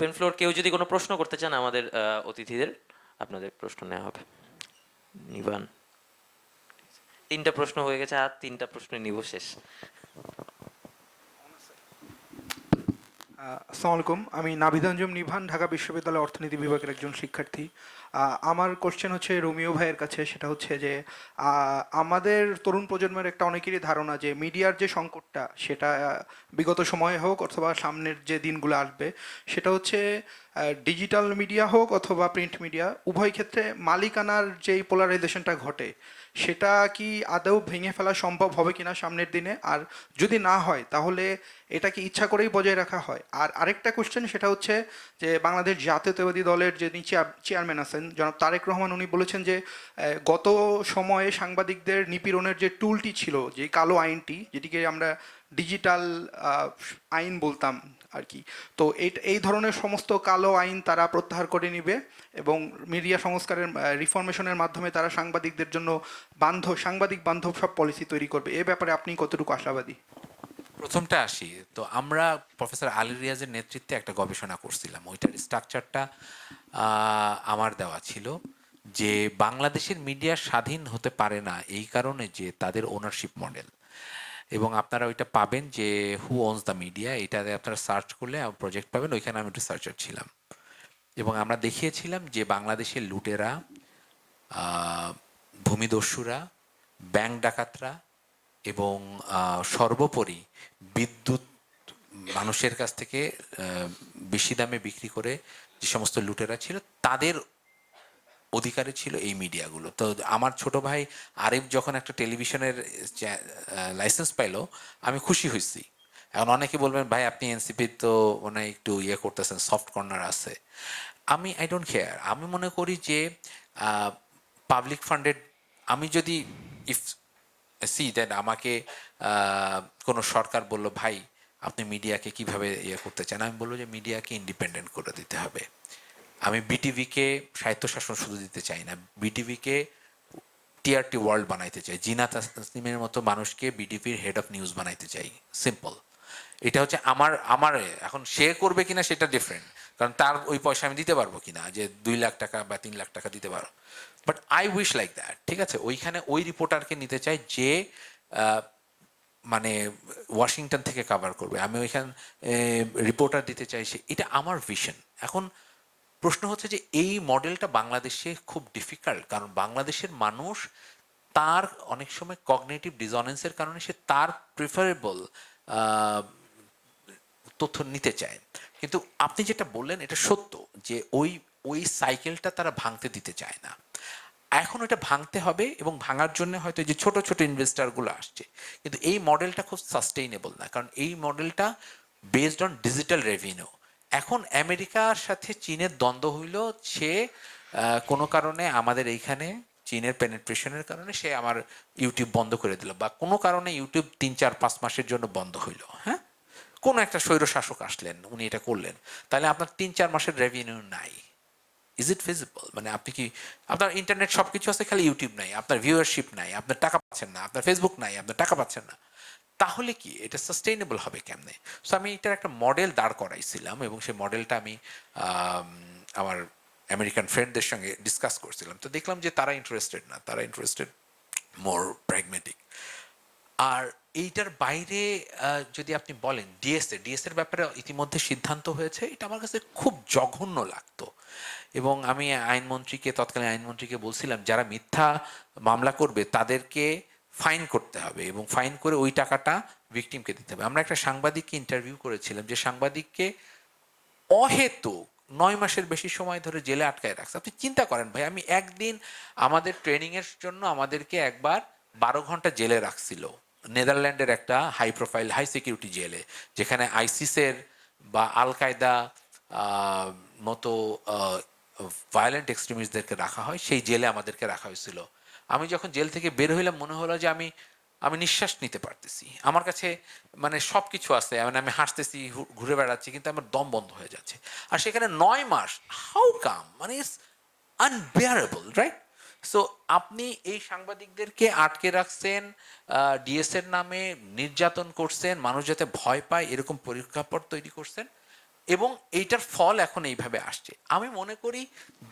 Open floor. কেউ যদি কোনো প্রশ্ন করতে চান আমাদের অতিথিদের, আপনাদের প্রশ্ন নেওয়া হবে। নিবান, 3টা প্রশ্ন হয়ে গেছে, আর 3টা প্রশ্ন নিব, শেষ। আসসালামু আলাইকুম, আমি নাভিদ আঞ্জুম নিভান, ঢাকা বিশ্ববিদ্যালয়ের অর্থনীতি বিভাগের একজন শিক্ষার্থী। আমার কোশ্চেন হচ্ছে রোমিও ভাইয়ের কাছে, সেটা হচ্ছে যে আমাদের তরুণ প্রজন্মের একটা অনেকেরই ধারণা যে মিডিয়ার যে সংকটটা, সেটা বিগত সময়ে হোক অথবা সামনের যে দিনগুলো আসবে, সেটা হচ্ছে ডিজিটাল মিডিয়া হোক অথবা প্রিন্ট মিডিয়া, উভয় ক্ষেত্রে মালিকানার যেই পোলারাইজেশনটা ঘটে, সেটা কি আদৌ ভেঙে ফেলা সম্ভব হবে কিনা সামনের দিনে? আর যদি না হয় তাহলে এটা কি ইচ্ছা করেই বজায় রাখা হয়? আর আরেকটা কোশ্চেন, সেটা হচ্ছে যে বাংলাদেশ জাতীয়তাবাদী দলের যিনি চেয়ারম্যান আছেন জনাব তারেক রহমান, উনি বলেছেন যে গত সময়ে সাংবাদিকদের নিপীড়নের যে টুলটি ছিল, যে কালো আইনটি, যেটিকে আমরা ডিজিটাল আইন বলতাম আর কি, তো এই ধরনের সমস্ত কালো আইন তারা প্রত্যাহার করে নিবে এবং মিডিয়া সংস্কারের রিফরমেশনের মাধ্যমে তারা সাংবাদিকদের জন্য সাংবাদিক বান্ধব সব পলিসি তৈরি করবে। এ ব্যাপারে আপনি কতটুকু আশাবাদী? প্রথমটা আসি, তো আমরা প্রফেসর আলী রিয়াজের নেতৃত্বে একটা গবেষণা করছিলাম, ওইটার স্ট্রাকচারটা আমার দেওয়া ছিল যে বাংলাদেশের মিডিয়া স্বাধীন হতে পারে না এই কারণে যে তাদের ওনারশিপ মডেল। এবং আপনারা ওইটা পাবেন যে হু ওনস দ্য মিডিয়া, এটাতে আপনারা সার্চ করলে প্রজেক্ট পাবেন, ওইখানে আমি একটু সার্চার ছিলাম। এবং আমরা দেখিয়েছিলাম যে বাংলাদেশের লুটেরা, ভূমিদস্যুরা, ব্যাংক ডাকাতরা এবং সর্বোপরি বিদ্যুৎ মানুষের কাছ থেকে বেশি দামে বিক্রি করে যে সমস্ত লুটেরা ছিল, তাদের অধিকারে ছিল এই মিডিয়াগুলো। তো আমার ছোট ভাই আরিফ যখন একটা টেলিভিশনের লাইসেন্স পাইলো, আমি খুশি হয়েছি। এখন অনেকে বলবেন ভাই আপনি এনসিপি তো মানে একটু ইয়ে করতেছেন, সফট কর্নার আছে। I don't care. আমি মনে করি যে পাবলিক ফান্ডেড, আমি যদি ইফ সি দেন আমাকে কোনো সরকার বলল ভাই আপনি মিডিয়াকে কিভাবে ইয়ে করতে চান, আমি বলবো যে মিডিয়াকে ইন্ডিপেন্ডেন্ট করে দিতে হবে। আমি বিটিভিকে স্বায়ত্তশাসন শুধু দিতে চাই না, বিটিভিকে টিআরটি ওয়ার্ল্ড বানাইতে চাই, জিনা তাসনিমের মতো মানুষকে বিটিভির হেড অফ নিউজ বানাইতে চাই। সিম্পল। এটা হচ্ছে আমার আমার এখন সে করবে কিনা সেটা ডিফারেন্ট, কারণ তার ওই পয়সা আমি দিতে পারবো কিনা, যে 2 লাখ টাকা বা 3 লাখ টাকা দিতে পারো। But I wish like that, ঠিক আছে? ওইখানে ওই রিপোর্টারকে নিতে চাই যে মানে ওয়াশিংটন থেকে কভার করবে, আমি ওইখানে রিপোর্টার দিতে চাইছি, এটা আমার ভিশন। এখন প্রশ্ন হচ্ছে যে এই মডেলটা বাংলাদেশে খুব ডিফিকাল্ট, কারণ বাংলাদেশের মানুষ তার অনেক সময় কগনিটিভ ডিসঅনেন্সের কারণে সে তার প্রিফারেবল তথ্য নিতে চায়। কিন্তু আপনি যেটা বললেন এটা সত্য যে ওই ওই সাইকেলটা তারা ভাঙতে দিতে চায় না। এখন এটা ভাঙতে হবে, এবং ভাঙার জন্য হয়তো যে ছোট ছোট ইনভেস্টারগুলো আসছে, কিন্তু এই মডেলটা খুব সাস্টেইনেবল না, কারণ এই মডেলটা বেসড অন ডিজিটাল রেভিনিউ। এখন আমেরিকার সাথে চীনের দ্বন্দ্ব হইল, সে কোনো কারণে আমাদের এইখানে চীনের পেনিট্রেশনের কারণে সে আমার ইউটিউব বন্ধ করে দিল, বা কোনো কারণে ইউটিউব 3, 4, 5 মাসের জন্য বন্ধ হইল, হ্যাঁ, কোনো একটা স্বৈর শাসক আসলেন, উনি এটা করলেন, তাহলে আপনার 3, 4 মাসের রেভিনিউ নাই। Is it feasible? মানে আপনি কি, আপনার ইন্টারনেট সব কিছু আছে, খালি ইউটিউব নাই, আপনার ভিউয়ারশিপ নাই, আপনার টাকা পাচ্ছেন না, আপনার ফেসবুক নাই, আপনার টাকা পাচ্ছেন না, তাহলে কি এটা সাস্টেইনেবল হবে কেমনে? সো আমি এটার একটা মডেল দাঁড় করাইছিলাম, এবং সেই মডেলটা আমি আমার আমেরিকান ফ্রেন্ডদের সঙ্গে ডিসকাস করছিলাম। তো দেখলাম যে তারা ইন্টারেস্টেড না, তারা ইন্টারেস্টেড মোর প্র্যাগমেটিক। আর এইটার বাইরে যদি আপনি বলেন ডিএসএর ব্যাপারে ইতিমধ্যে সিদ্ধান্ত হয়েছে, এটা আমার কাছে খুব জঘন্য লাগতো। এবং আমি তৎকালীন আইনমন্ত্রীকে বলছিলাম যারা মিথ্যা মামলা করবে তাদেরকে ফাইন করতে হবে, এবং ফাইন করে ওই টাকাটা ভিকটিমকে দিতে হবে। আমরা একটা সাংবাদিককে ইন্টারভিউ করেছিলাম, যে সাংবাদিককে অহেতুক 9 মাসের বেশি সময় ধরে জেলে আটকায় রাখছে। আপনি চিন্তা করেন ভাই, আমি একদিন আমাদের ট্রেনিংয়ের জন্য আমাদেরকে একবার 12 ঘন্টা জেলে রাখছিল, নেদারল্যান্ডের একটা হাই প্রোফাইল হাই সিকিউরিটি জেলে, যেখানে আইসিসের বা আল কায়দা মতো ভায়োলেন্ট এক্সট্রিমিস্টদেরকে রাখা হয়, সেই জেলে আমাদেরকে রাখা হয়েছিল। আমি যখন জেল থেকে বের হইলাম মনে হলো যে আমি আমি নিঃশ্বাস নিতে পারতেছি, আমার কাছে মানে সব কিছু আছে, মানে আমি হাসতেছি, ঘুরে বেড়াচ্ছি, কিন্তু আমার দম বন্ধ হয়ে যাচ্ছে। আর সেখানে 9 মাস, হাউ কাম, মানে ইটস আনবেয়ারেবল, রাইট? সো আপনি এই সাংবাদিকদেরকে আটকে রাখছেন, ডিএসের নামে নির্যাতন করছেন, মানুষ যাতে ভয় পায় এরকম প্রেক্ষাপট তৈরি করছেন, এবং এইটার ফল এখন এইভাবে আসছে। আমি মনে করি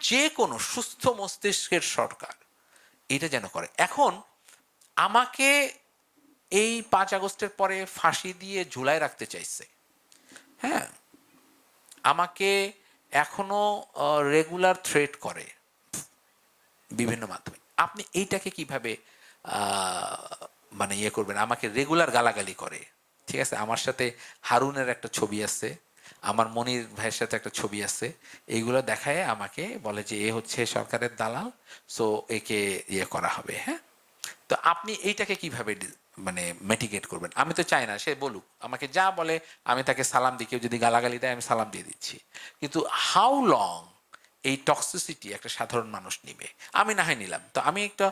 যে কোনো সুস্থ মস্তিষ্কের সরকার এটা যেন করে। এখন আমাকে এই 5 আগস্টের পরে ফাঁসি দিয়ে ঝুলায় রাখতে চাইছে, হ্যাঁ, আমাকে এখনো রেগুলার থ্রেট করে বিভিন্ন মাধ্যমে। আপনি এইটাকে কিভাবে মানে ইয়ে করবেন? আমাকে রেগুলার গালাগালি করে, ঠিক আছে, আমার সাথে হারুনের একটা ছবি আছে, আমার মনির ভাইয়ের সাথে একটা ছবি আছে, এইগুলো দেখায় আমাকে বলে যে এ হচ্ছে সরকারের দালাল, সো একে ইয়ে করা হবে। হ্যাঁ, তো আপনি এইটাকে কিভাবে মানে মেটিগেট করবেন? আমি তো চাই না সে বলুক, আমাকে যা বলে আমি তাকে সালাম দিই, কেউ যদি গালাগালি দেয় আমি সালাম দিয়ে দিচ্ছি, কিন্তু হাউ লং এই টক্সিসিটি একটা সাধারণ মানুষ নিবে? আমি না হয় নিলাম, তো আমি একটা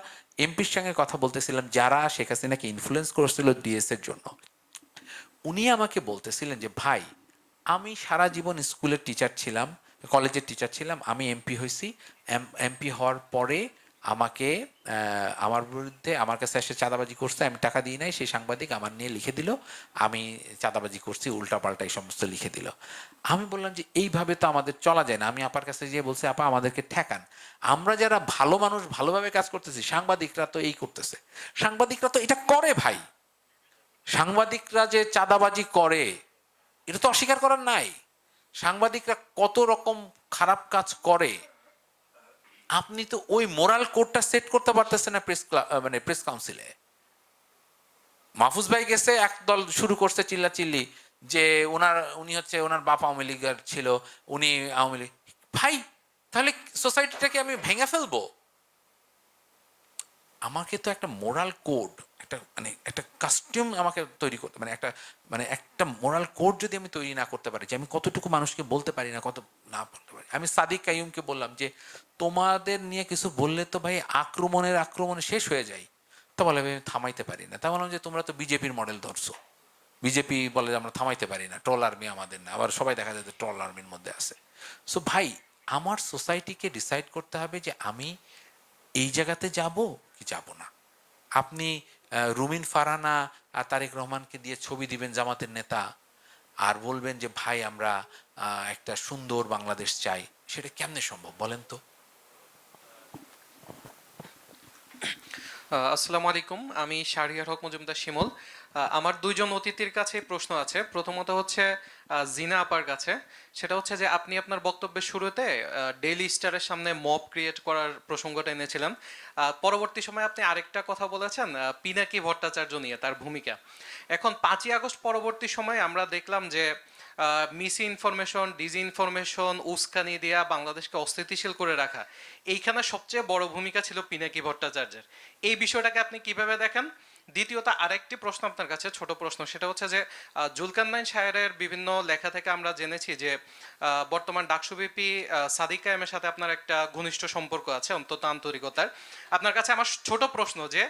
এমপির সঙ্গে কথা বলতেছিলাম যারা শেখ হাসিনাকে ইনফ্লুয়েন্স করেছিল ডিএস এর জন্য। উনি আমাকে বলতেছিলেন যে ভাই, আমি সারা জীবন স্কুলের টিচার ছিলাম, কলেজের টিচার ছিলাম, আমি এমপি হয়েছি, এমপি হওয়ার পরে আমাকে আমার বিরুদ্ধে আমার কাছে এসে চাঁদাবাজি করছে, আমি টাকা দিই নাই, সেই সাংবাদিক আমার নিয়ে লিখে দিল আমি চাঁদাবাজি করছি, উল্টাপাল্টা এই সমস্ত লিখে দিল। আমি বললাম যে এইভাবে তো আমাদের চলা যায় না। আমি আপার কাছে গিয়ে বলছি, আপা আমাদেরকে ঠেকান, আমরা যারা ভালো মানুষ ভালোভাবে কাজ করতেছি, সাংবাদিকরা তো এই করতেছে, সাংবাদিকরা তো এটা করে ভাই, সাংবাদিকরা যে চাঁদাবাজি করে এটা তো অস্বীকার করার নাই, সাংবাদিকরা কত রকম খারাপ কাজ করে। আপনি তো ওই মোরাল কোডটা সেট করতে পারতেছেন না মানে প্রেস কাউন্সিলে। মাহফুজ ভাই গেছে, একদল শুরু করছে চিল্লাচিল্লি যে উনি হচ্ছে ওনার বাপ আওয়ামী লীগের ছিল, উনি আওয়ামী লীগ। ভাই, তাহলে সোসাইটিটাকে আমি ভেঙে ফেলবো? আমাকে তো একটা মোরাল কোড, একটা মানে একটা কাস্টিউম আমাকে তৈরি করতে, মানে একটা মোরাল কোড যদি আমি তৈরি না করতে পারি যে আমি কতটুকু মানুষকে বলতে পারি না, কত না বলতে পারি। আমি সাদিক কাইয়ুমকে বললাম যে তোমাদের নিয়ে কিছু বললে তো ভাই আক্রমণে শেষ হয়ে যায়। তা বলে আমি থামাইতে পারি না। তা বললাম যে তোমরা তো বিজেপির মডেল ধরছো, বিজেপি বলে যে আমরা থামাইতে পারি না, ট্রল আর্মি আমাদের না, আবার সবাই দেখা যায় যে ট্রল আর্মির মধ্যে আছে। সো ভাই, আমার সোসাইটিকে ডিসাইড করতে হবে যে আমি এই জায়গাতে যাব কি যাব না। আপনি রুমিন ফারহানা আর তারেক রহমানকে দিয়ে ছবি দিবেন জামাতের নেতা, আর বলবেন যে ভাই আমরা একটা সুন্দর বাংলাদেশ চাই, সেটা কেমনে সম্ভব বলেন তো? আসসালামু আলাইকুম, আমি শাহরিয়ার হক মজুমদার শিমুল। আমার দুইজন অতিথির কাছে প্রশ্ন আছে। প্রথমত হচ্ছে জিনা আপার কাছে, সেটা হচ্ছে যে আপনি আপনার বক্তব্যের শুরুতে ডেইলি স্টারের সামনে মব ক্রিয়েট করার প্রসঙ্গটা এনেছিলেন। পরবর্তী সময়ে আপনি আরেকটা কথা বলেছেন পিনাকি ভট্টাচার্য নিয়ে তার ভূমিকা। এখন 5ই আগস্ট পরবর্তী সময়ে আমরা দেখলাম যে মিস ইনফরমেশন, ডিসইনফরমেশন, উস্কানি দেয়া বাংলাদেশকে অস্থিতিশীল করে রাখা, এইখানে সবচেয়ে বড় ভূমিকা ছিল পিনাকি ভট্টাচার্যের। এই বিষয়টাকে আপনি কিভাবে দেখেন? দ্বিতীয়ত আরেকটি প্রশ্ন আপনার কাছে, ছোট প্রশ্ন, সেটা হচ্ছে যে জুলকারনাইন শায়েরের বিভিন্ন লেখা থেকে আমরা জেনেছি যে বর্তমান ডাকসু ভিপি সাদিক কায়েমের সাথে আপনার একটা ঘনিষ্ঠ সম্পর্ক আছে, অন্তত আন্তরিকতার। আপনার কাছে আমার ছোট প্রশ্ন যে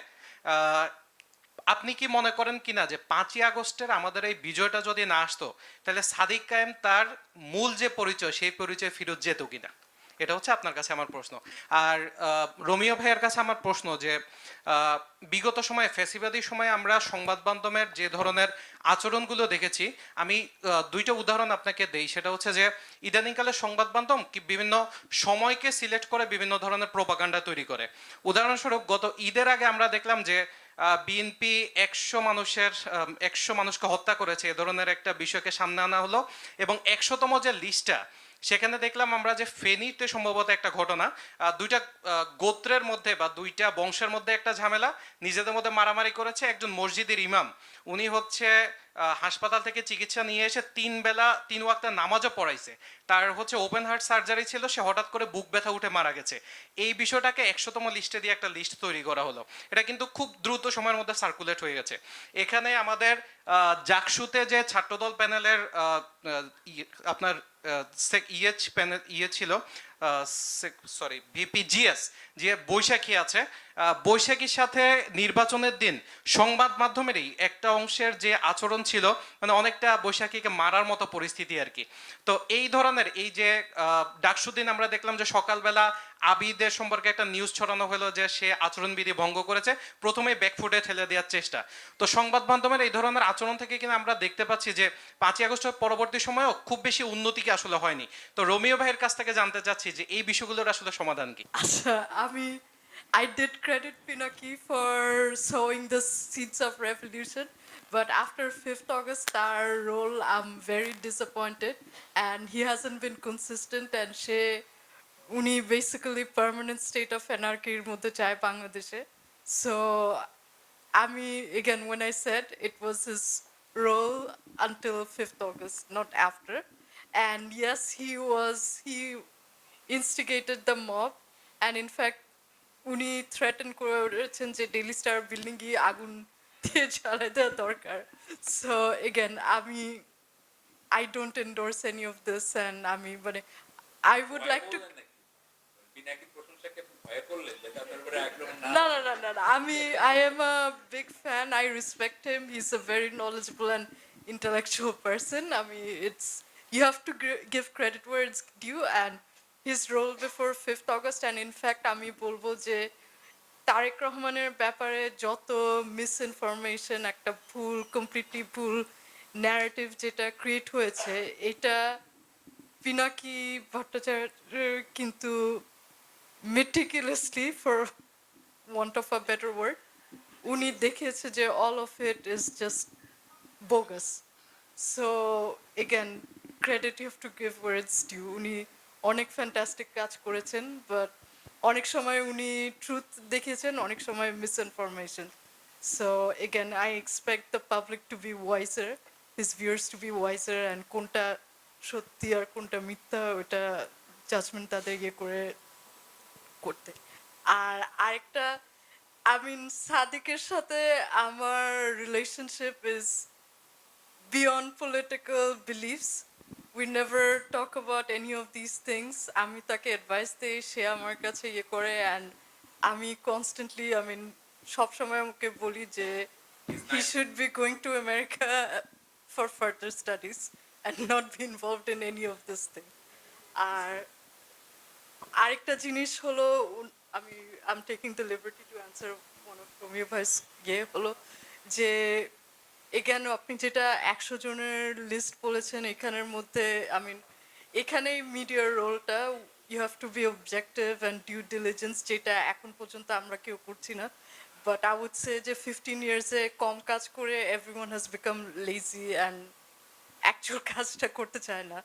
আপনি কি মনে করেন কিনা যে 5ই আগস্টের আমাদের এই বিজয়টা যদি না আসতো, তাহলে সাদিক কায়েম তার মূল যে পরিচয় সেই পরিচয় ফিরত যেত কিনা? এটা হচ্ছে আপনার কাছে আমার প্রশ্ন। আর রোমিও ভাইয়ের কাছে আমার প্রশ্ন যে বিগত সময়ে, ফ্যাসিবাদী সময়ে আমরা সংবাদ মাধ্যমের যে ধরনের আচরণগুলো দেখেছি, আমি দুইটা উদাহরণ আপনাকে দেই। সেটা হচ্ছে যে ইদানিংকালে সংবাদ মাধ্যম কি বিভিন্ন সময়কে সিলেক্ট করে বিভিন্ন ধরনের প্রোপাগান্ডা তৈরি করে। উদাহরণস্বরূপ গত ঈদের আগে আমরা দেখলাম যে বিএনপি 100 মানুষকে হত্যা করেছে, এ ধরনের একটা বিষয়কে সামনে আনা হলো। এবং 100তম যে লিস্টটা, সেখানে দেখলাম আমরা যে ফেনীতে সম্ভবত একটা ঘটনা, দুইটা গোত্রের মধ্যে বা দুইটা বংশের মধ্যে একটা ঝামেলা, নিজেদের মধ্যে মারামারি করেছে। একজন মসজিদের ইমাম, উনি হচ্ছে হাসপাতাল থেকে চিকিৎসা নিয়ে এসে 3 ওয়াক্ত নামাজও পড়াইছে। তার হচ্ছে ওপেন হার্ট সার্জারি ছিল, সে হঠাৎ করে বুক ব্যথা উঠে মারা গেছে। এই বিষয়টাকে 100তম লিস্টে দিয়ে একটা লিস্ট তৈরি করা হলো। এটা কিন্তু খুব দ্রুত সময়ের মধ্যে সার্কুলেট হয়ে গেছে। এখানে আমাদের জাকসুতে যে ছাত্রদল প্যানেলের আপনার প্যানেল ছিল, সরি ভিপিজিএস, যে বৈশাখী আছে, বৈশাখীর সাথে নির্বাচনের দিন সংবাদ মাধ্যমেরই একটা অংশের যে আচরণ ছিল, মানে অনেকটা বৈশাখীকে মারার মতো পরিস্থিতি আর কি। তো এই ধরনের এই যে ডাকসু দিন আমরা দেখলাম যে সকালবেলা আবিদের সম্পর্কে একটা নিউজ ছড়ানো হলো যে সে আচরণবিধি ভঙ্গ করেছে, প্রথমে ব্যাকফুটে ঠেলে দেওয়ার চেষ্টা। তো সংবাদ মাধ্যমের এই ধরনের আচরণ থেকে কিন্তু আমরা দেখতে পাচ্ছি যে 5ই আগস্টের পরবর্তী সময়েও খুব বেশি উন্নতি কি আসলে হয়নি। তো রোমিও ভাইয়ের কাছ থেকে জানতে চাচ্ছি যে এই বিষয়গুলোর আসলে সমাধান কি? আচ্ছা, I did credit Pinaki for sowing the seeds of revolution, but after 5th August, our role, I'm very disappointed, and he hasn't been consistent, and uni basically permanent state of anarchy মধ্যে চায় বাংলাদেশে. So, again, when I said it was his role until 5th August, not after. And yes, he instigated the mob, and in fact উনি threaten করেছেন যে daily star building গিয়ে আগুন দিয়ে জ্বালাই দেওয়া দরকার। So again I don't endorse any of this, and মানে আই উড লাইক টু না, I am a big fan. I respect him. He's a very knowledgeable and intellectual person. It's you have to give credit where it's due, and his role before 5th August, and in fact আমি বলবো যে তারেক রহমানের ব্যাপারে যত misinformation, একটা completely ভুল narrative যেটা create হয়েছে, এটা পিনাকি ভট্টাচার্য কিন্তু meticulously, for want of a better word, উনি দেখিয়েছে যে all of it is just bogus. So again, credit you have to give where it's due. উনি অনেক ফ্যান্টাস্টিক কাজ করেছেন, বাট অনেক সময় উনি ট্রুথ দেখিয়েছেন, অনেক সময় misinformation. So again I expect the public to be wiser, his viewers to be wiser, and কোনটা সত্যি আর কোনটা মিথ্যা ওটা জাজমেন্ট তাদের করতে। আর আরেকটা, সাদিকের সাথে আমার relationship is beyond political beliefs. We never talk about any of these things. আমি তাকে অ্যাডভাইস দিই, সে আমার কাছে করে, অ্যান্ড আমি কনস্ট্যান্টলি সব সময় আমাকে বলি যে he should be going to America for further studies and not be involved in any of this thing. আর আরেকটা জিনিস হলো, I'm taking the liberty to answer one of Romeo ভাই's হলো যে এখানে আপনি যেটা 100 জনের লিস্ট বলেছেন, এখানের মধ্যে এখানেই মিডিয়ার রোলটা, you have to be objective and due diligence, যেটা এখন পর্যন্ত আমরা কেউ করছি না। বাট আই উড সে যে 15 ইয়ার্সে কম কাজ করে everyone has become lazy and actual কাজটা করতে চায় না।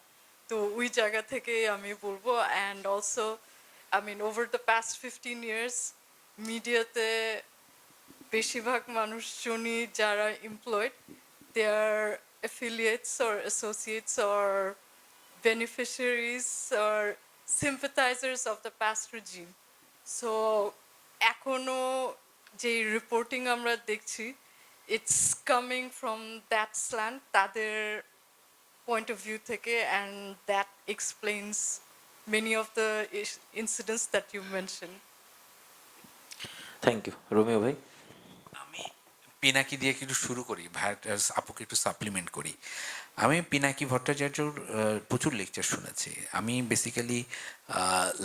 তো ওই জায়গা থেকে আমি বলবো, and also over the past 15 years মিডিয়াতে বেশিরভাগ মানুষজনই যারা employed, they are affiliates or associates or beneficiaries or sympathisers of the past regime. So এখনো যে রিপোর্টিং আমরা দেখছি, it's coming from that slant, তাদের পয়েন্ট অফ ভিউ থেকে, and that explains many of the incidents that you mention. Thank you. Romeo ভাই? আমি পিনাকি দিয়ে একটু শুরু করি, ভাইয়ার আপুকে একটু সাপ্লিমেন্ট করি। আমি পিনাকি ভট্টাচার্যর প্রচুর লেকচার শুনেছি। আমি বেসিক্যালি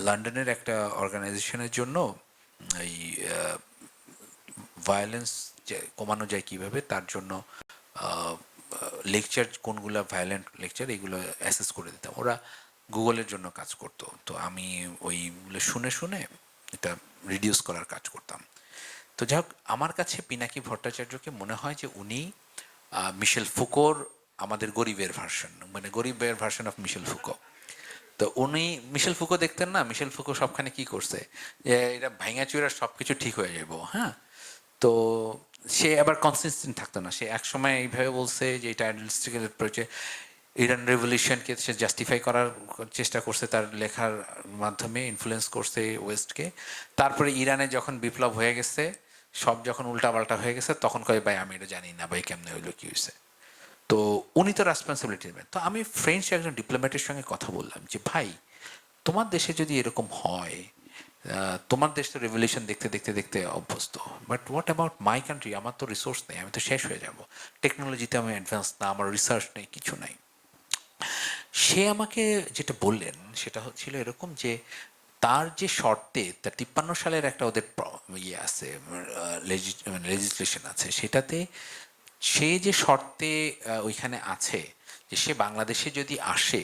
লন্ডনের একটা অর্গানাইজেশনের জন্য এই ভায়োলেন্স কমানো যায় কীভাবে, তার জন্য লেকচার কোনগুলো ভায়োলেন্ট লেকচার এগুলো অ্যাসেস করে দিতাম। ওরা গুগলের জন্য কাজ করতো, তো আমি ওইগুলো শুনে শুনে এটা রিডিউস করার কাজ করতাম। তো যাই হোক, আমার কাছে পিনাকি ভট্টাচার্যকে মনে হয় যে উনি মিশেল ফুকোর আমাদের গরিবের ভার্সন, মানে গরিবের ভার্সন অফ মিশেল ফুকো। তো উনি মিশেল ফুকো দেখতেন না, মিশেল ফুকো সবখানে কি করছে যে এটা ভাঙা চুরা সব কিছু ঠিক হয়ে যাব, হ্যাঁ। তো সে আবার কনসিস্টেন্ট থাকতো না, সে একসময় এইভাবে বলছে যে এটা আইডেলিস্টিক্যাল অ্যাপ্রোচে ইরান রেভলিউশনকে সে জাস্টিফাই করার চেষ্টা করছে, তার লেখার মাধ্যমে ইনফ্লুয়েন্স করছে ওয়েস্টকে। তারপরে ইরানে যখন বিপ্লব হয়ে গেছে, সব যখন উল্টাপাল্টা হয়ে গেছে, তখন কয় ভাই আমি এটা জানি না ভাই কেমনে হইলো কী হয়েছে। তো উনি তো রেসপন্সিবিলিটি নেবেন। তো আমি ফ্রেঞ্চ একজন ডিপ্লোম্যাটের সঙ্গে কথা বললাম যে ভাই, তোমার দেশে যদি এরকম হয়, তোমার দেশ তো রেভলিউশন দেখতে দেখতে দেখতে অভ্যস্ত, but what about my country? আমার তো রিসোর্স নেই, আমি তো শেষ হয়ে যাব, টেকনোলজিতে আমি অ্যাডভান্স না, আমার রিসার্চ নেই, কিছু নাই। সে আমাকে যেটা বললেন সেটা হচ্ছিল এরকম যে তার যে শর্তে তার 53 সালের একটা ওদের ইয়ে আছে, লেজিসলেশন আছে, সেটাতে সে যে শর্তে ওইখানে আছে যে সে বাংলাদেশে যদি আসে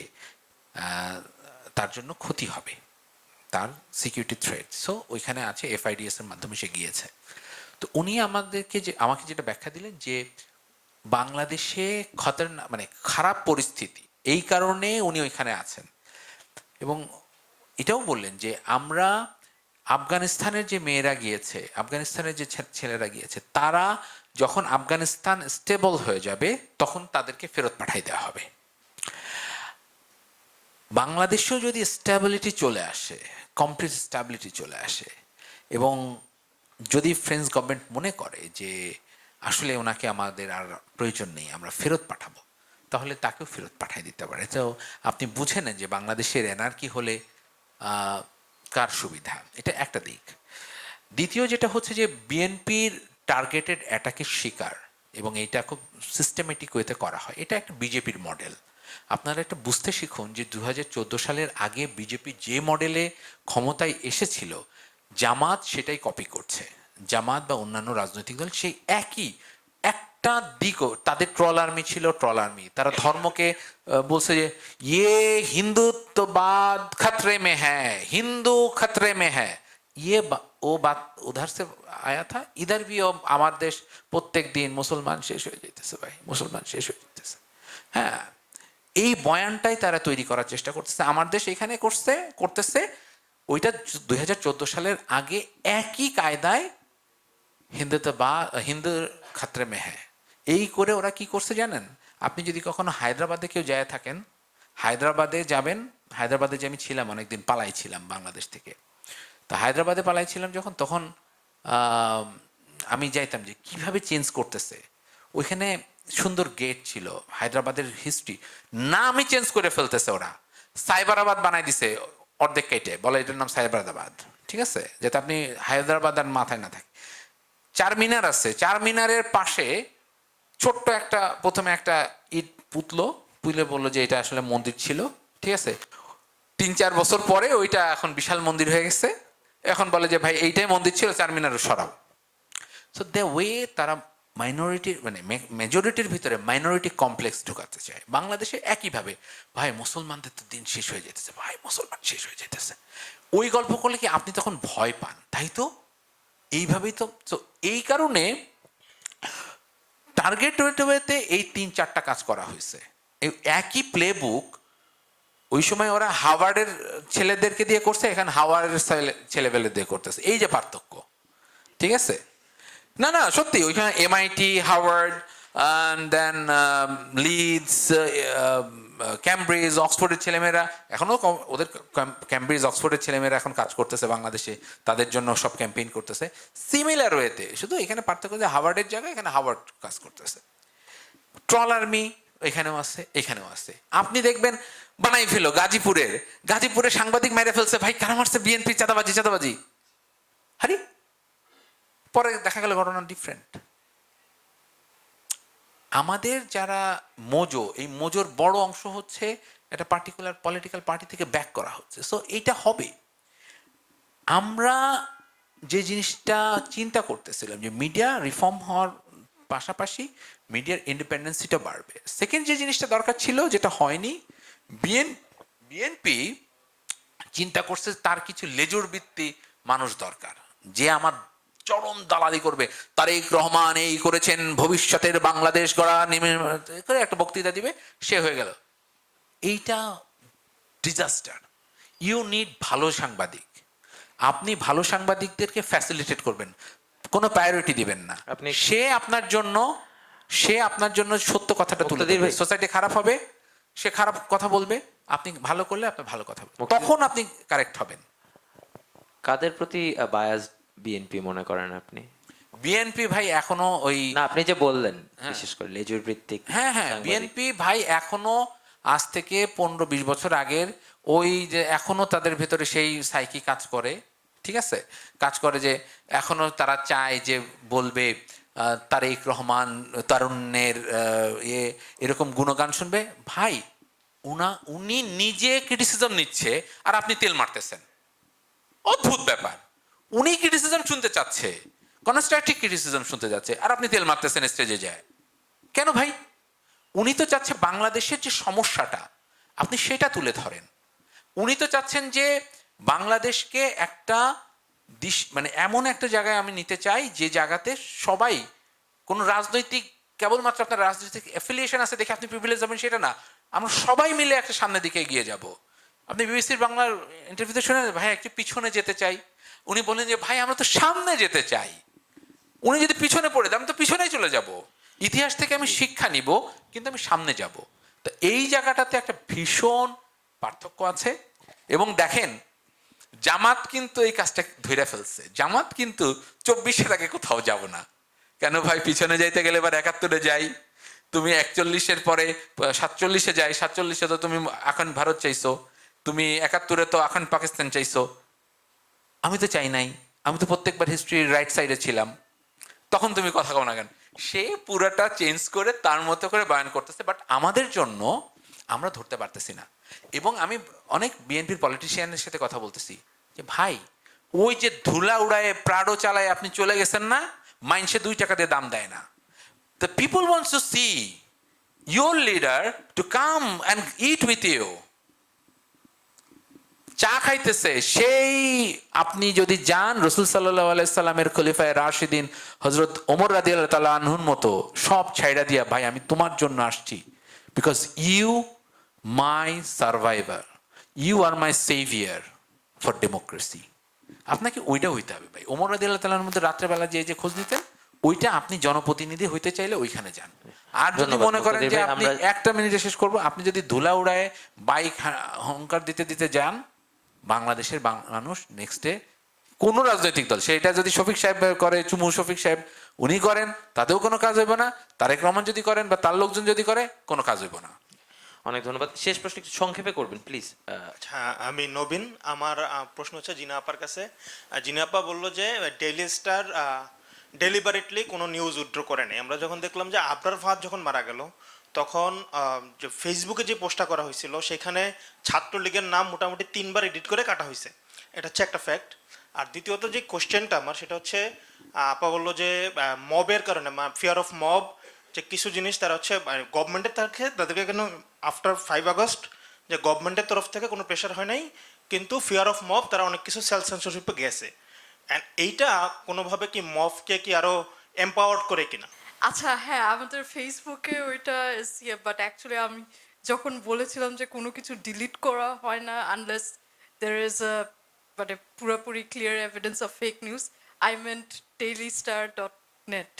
তার জন্য ক্ষতি হবে, তার সিকিউরিটি থ্রেট। সো ওইখানে আছে FIDS এর মাধ্যমে সে গিয়েছে। তো উনি আমাকে যেটা ব্যাখ্যা দিলেন যে বাংলাদেশে মানে খারাপ পরিস্থিতি, এই কারণে উনি ওইখানে আছেন। এবং এটাও বললেন যে আমরা আফগানিস্তানের যে মেয়েরা গিয়েছে, আফগানিস্তানের যে ছেলেরা গিয়েছে, তারা যখন আফগানিস্তান স্টেবল হয়ে যাবে তখন তাদেরকে ফেরত পাঠাই দেওয়া হবে। বাংলাদেশেও যদি স্ট্যাবিলিটি চলে আসে, কমপ্লিট স্ট্যাবিলিটি চলে আসে, এবং যদি ফ্রেঞ্চ গভর্নমেন্ট মনে করে যে আসলে ওনাকে আমাদের আর প্রয়োজন নেই, আমরা ফেরত পাঠাবো, তাহলে তাকেও ফেরত পাঠাই দিতে পারে। তো আপনি বুঝে নেন যে বাংলাদেশের এনার্কি হলে কার সুবিধা, এটা একটা দিক। দ্বিতীয় যেটা হচ্ছে যে বিএনপির টার্গেটেড অ্যাটাকের শিকার, এবং এইটা খুব সিস্টেমেটিক ওয়েতে করা হয়, এটা একটা বিজেপির মডেল। আপনারা একটা বুঝতে শিখুন যে 2014 সালের আগে বিজেপি যে মডেলে ক্ষমতায় এসেছিল, জামাত সেটাই কপি করছে। জামাত বা অন্যান্য রাজনৈতিক দল সেই একই একটা দিকও, তাদের ট্রল আর্মি ছিল, ট্রল আর্মি, তারা ধর্মকে বলছে যে ইয়ে হিন্দুত্ববাদ खतरे में है, হিন্দু खतरे में है, ये ও বাত উধার সে আয়া থা, ইধার ভি আমার দেশ প্রত্যেক দিন মুসলমান শেষ হয়ে যেতেছে, ভাই মুসলমান শেষ হয়ে যেতেছে। হ্যাঁ, এই বয়ানটাই তারা তৈরি করার চেষ্টা করতেছে, আমার দেশ এখানে করতেছে। ওইটা 2014 সালের আগে একই কায়দায় হিন্দু খাতরে মে হ্যাঁ, এই করে ওরা কি করছে জানেন? আপনি যদি কখনো হায়দ্রাবাদে কেউ যায় থাকেন, হায়দ্রাবাদে যাবেন, হায়দ্রাবাদে যে আমি ছিলাম অনেকদিন, পালাই ছিলাম বাংলাদেশ থেকে। তা হায়দ্রাবাদে পালাইছিলাম যখন, তখন আমি যাইতাম যে কিভাবে চেঞ্জ করতেছে। ওইখানে সুন্দর গেট ছিল, হায়দ্রাবাদের হিস্ট্রি নামই চেঞ্জ করে ফেলতেছে ওরা, সাইবারাবাদ বানাই দিছে অর্ধেক কেটে, বলে এটার নাম সাইবারাবাদ, ঠিক আছে, যাতে আপনি হায়দ্রাবাদ আর মাথায় না থাকে। চারমিনার আছে, চারমিনারের পাশে ছোট্ট একটা, প্রথমে একটা ইট পুলে বললো যে এটা আসলে মন্দির ছিল, ঠিক আছে। 3-4 বছর পরে ওইটা এখন বিশাল মন্দির হয়ে গেছে, এখন বলে যে ভাই এইটাই মন্দির ছিল, চারমিনারও সরাও। সো দ্য ওয়ে তারা মাইনরিটির মানে মেজরিটির ভিতরে মাইনরিটি কমপ্লেক্স ঢুকাতে চায়। বাংলাদেশে একইভাবে, ভাই মুসলমানদের তো দিন শেষ হয়ে যেতেছে, ভাই মুসলমান শেষ হয়ে যেতেছে, ওই গল্প করলে কি আপনি তখন ভয় পান, তাই তো? এইভাবেই তো এই কারণে টার্গেট ওয়েতে এই 3-4টা কাজ করা হয়েছে। একই প্লে বুক ওই সময় ওরা হাওয়ার্ডের ছেলেদেরকে দিয়ে করছে, এখানে হাওয়ার্ডের ছেলেবেলে দিয়ে করতেছে, এই যে পার্থক্য, ঠিক আছে? না না সত্যি, ওইখানে MIT, হাওয়ার্ড, দেন লিডস, ক্যামব্রিজ, অক্সফোর্ডের ছেলেমেয়েরা এখনো, ওদের ক্যামব্রিজ অক্সফোর্ডের ছেলেমেয়েরা এখন কাজ করতেছে বাংলাদেশে, তাদের জন্য সব ক্যাম্পেইন করতেছে সিমিলার ওয়েতে, শুধু এখানে পার্থক্য যে হাওয়ার্ডের জায়গায় এখানে হাওয়ার্ড কাজ করতেছে। ট্রল আর্মি এখানেও আছে, এখানেও আছে। আপনি দেখবেন বানাই ফেলো গাজীপুরের সাংবাদিক মেরে ফেলছে, ভাই কারা মারছে? বিএনপি, চাঁদাবাজি। হারি পরে দেখা গেল ঘটনা ডিফারেন্ট। আমাদের যারা এই মোজোর বড় অংশ হচ্ছে একটা পার্টিকুলার পলিটিক্যাল পার্টি থেকে ব্যাক করা হচ্ছে। সো এইটা হবে। আমরা যে জিনিসটা চিন্তা করতেছিলাম যে মিডিয়া রিফর্ম হওয়ার পাশাপাশি মিডিয়ার ইন্ডিপেন্ডেন্সিটা বাড়বে। সেকেন্ড যে জিনিসটা দরকার ছিল, যেটা হয়নি, বিএনপি চিন্তা করছে তার কিছু লেজুর ভিত্তি মানুষ দরকার, যে আমার চরম দালালি করবে, তারেক রহমান এই করেছেন, ভবিষ্যতের বাংলাদেশ গড়া করে একটা বক্তৃতা দিবে, সে হয়ে গেল। এইটা ডিজাস্টার। ইউ নিড ভালো সাংবাদিক। আপনি ভালো সাংবাদিকদেরকে ফ্যাসিলিটেট করবেন, কোনো প্রায়োরিটি দিবেন না। সে আপনার জন্য সত্য কথাটা তুলে দিবে। সোসাইটি খারাপ হবে, সে খারাপ কথা বলবে, আপনি ভালো করলে আপনার ভালো কথা বলবে, তখন আপনি কারেক্ট হবেন। কাদের প্রতি বায়াস বিএনপি মনে করেন আপনি? বিএনপি ভাই এখনো ওই, না আপনি যে বললেন বিশেষ করে লেজুর ভিত্তিক, হ্যাঁ বিএনপি ভাই এখনো আজ থেকে 15-20 বছর আগের ওই যে এখনো তাদের ভেতরে সেই সাইকি কাজ করে, ঠিক আছে, কাজ করে যে এখনো তারা চায় যে বলবে তারেক রহমান তারুণ্যের এরকম গুণগান শুনবে। ভাই উনি নিজে ক্রিটিসিজম নিচ্ছে আর আপনি তেল মারতেছেন। অদ্ভুত ব্যাপার। উনি ক্রিটিসিজম শুনতে চাচ্ছে, কনস্ট্রাকটিভ ক্রিটিসিজম শুনতে যাচ্ছে, আর আপনি তেল মারতেছেন স্টেজে যায়। কেন ভাই? উনি তো চাচ্ছে বাংলাদেশের যে সমস্যাটা আপনি সেটা তুলে ধরেন। উনি তো চাচ্ছেন যে বাংলাদেশকে একটা মানে এমন একটা জায়গায় আমি নিতে চাই যে জায়গাতে সবাই কোন রাজনৈতিক, কেবলমাত্র আপনার রাজনৈতিক অ্যাফিলিয়েশন আছে দেখে আপনি প্রিভিলেজ যাবেন সেটা না, আমরা সবাই মিলে একটা সামনের দিকে এগিয়ে যাব। আপনি বিবিসির বাংলার ইন্টারভিউতে শুনে ভাই একটু পিছনে যেতে চাই, উনি বললেন যে ভাই আমরা তো সামনে যেতে চাই। উনি যদি পিছনে পড়ে দেন আমি তো পিছনেই চলে যাব, ইতিহাস থেকে আমি শিক্ষা নিব কিন্তু আমি সামনে যাব। তো এই জায়গাটাতে একটা ভীষণ পার্থক্য আছে। এবং দেখেন জামাত কিন্তু এই কাজটা ধরে ফেলছে, জামাত কিন্তু 24-এর আগে কোথাও যাব না। কেন ভাই? পিছনে যাইতে গেলে এবার 71-এ যাই, তুমি 41-এর পরে 47-এ যাই, 47-এ তো তুমি এখন ভারত চাইছো, তুমি 71-এ তো এখন পাকিস্তান চাইছো। আমি তো চাই নাই, আমি তো প্রত্যেকবার হিস্ট্রির রাইট সাইডে ছিলাম। তখন তুমি কথা কও না কেন? সে পুরাটা চেঞ্জ করে তার মতো করে বয়ান করতেছে, বাট আমাদের জন্য আমরা ধরতে পারতেছি না। এবং আমি অনেক বিএনপির পলিটিশিয়ানের সাথে কথা বলতেছি যে ভাই ওই যে ধুলা উড়ায় প্রাডো চালায় আপনি চলে গেছেন না, মাইনসে 2 টাকা দিয়ে দাম দেয় না। The people wants to see your leader to come and eat with you. চা খাইতেছে সেই, আপনি যদি যান রসুল সাল্লাল্লাহু আলাইহি সাল্লামের খলিফায়ে রাশিদিন হযরত ওমর রাদিয়াল্লাহু তাআলা আনহুর মতো সব ছাইড়া দিয়া ভাই আমি তোমার জন্য আসছি, because you my survivor, you are my saviour for democracy. আপনাকে ওইটা হইতে হবে ভাই। ওমর রাদিয়াল্লাহু তাআলার মধ্যে রাত্রেবেলা যে খোঁজ নিতেন, ওইটা আপনি জনপ্রতিনিধি হইতে চাইলে ওইখানে যান। আর যদি ধন্যবাদ মনে করেন যে মুক্তাদির ভাই, আপনি আমরা- একটা মিনিটে শেষ করবো, আপনি যদি ধুলা উড়ায় বাইক হংকার দিতে দিতে যান, বাংলাদেশের মানুষ নেক্সটে কোন রাজনৈতিক দল, সেটা যদি শফিক সাহেব করে, চুমু শফিক সাহেব উনি করেন, তাতেও কোনো কাজ হইব না। তারেক রহমান যদি করেন বা তার লোকজন যদি করে, কোনো কাজ হইব না। অনেক ধন্যবাদ। শেষ প্রশ্ন একটু সংক্ষেপে করবেন প্লিজ। হ্যাঁ, আমি নবীন। আমার প্রশ্ন হচ্ছে জিনা আপার কাছে। জিনা আপা বললো যে ডেইলি স্টার ডেলিবারেটলি কোনো নিউজ উইথড্র করে নেই। আমরা যখন দেখলাম যে আবরার ফাহাদ যখন মারা গেল, তখন যে ফেসবুকে যে পোস্টটা করা হয়েছিল সেখানে ছাত্রলীগের নাম মোটামুটি 3বার এডিট করে কাটা হয়েছে। এটা হচ্ছে একটা ফ্যাক্ট। আর দ্বিতীয়ত যে কোশ্চেনটা আমার, সেটা হচ্ছে আপা বললো যে মবের কারণে, ফিয়ার অফ মব, যে কিছু জিনিস তারা হচ্ছে গভর্নমেন্টের তরফে তাদেরকে কেন আফটার 5 আগস্ট যে গভর্নমেন্টের তরফ থেকে কোনো প্রেশার হয় নাই, কিন্তু ফিয়ার অফ মব তারা অনেক কিছু সেলফ সেন্সরশিপে গেছে। অ্যান্ড এইটা কোনোভাবে কি মবকে কি আরো এম্পাওয়ার্ড করে কিনা? আচ্ছা হ্যাঁ, আমাদের ফেসবুকে ওইটা ইয়ে, বাট অ্যাকচুয়ালি আমি যখন বলেছিলাম যে কোনো কিছু ডিলিট করা হয় না আনলেস দের ইজ আ মানে পুরোপুরি clear evidence of fake news, I meant dailystar.net,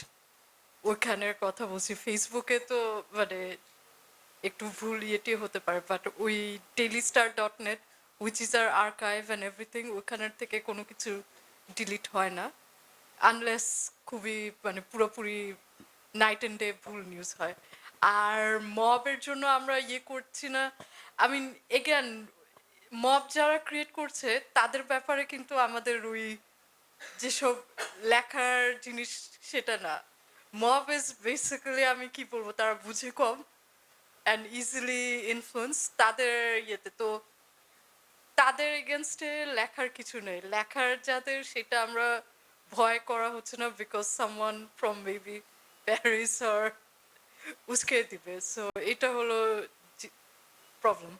ওইখানের কথা বলছি। ফেসবুকে তো মানে একটু ভুল ইয়েটি হতে পারে, বাট ওই dailystar.net which is our archive and everything, ওইখানের থেকে কোনো কিছু ডিলিট হয় না আনলেস খুবই মানে পুরোপুরি নাইট অ্যান্ড ডে ভুল নিউজ হয়। আর মবের জন্য আমরা ইয়ে করছি না, আই মিন এগেন মব যারা ক্রিয়েট করছে তাদের ব্যাপারে কিন্তু আমাদের ওই যেসব লেখার জিনিস সেটা না। মব ইজ বেসিক্যালি আমি কি বলবো, তারা বুঝে কম অ্যান্ড ইজিলি ইনফ্লুয়েন্স, তাদের ইয়েতে তো তাদের এগেনস্টে লেখার কিছু নেই। লেখার যাদের সেটা আমরা ভয় করা হচ্ছে না, because someone from maybe Paris or উস্কে দিবে। সো এটা হলো প্রবলেম।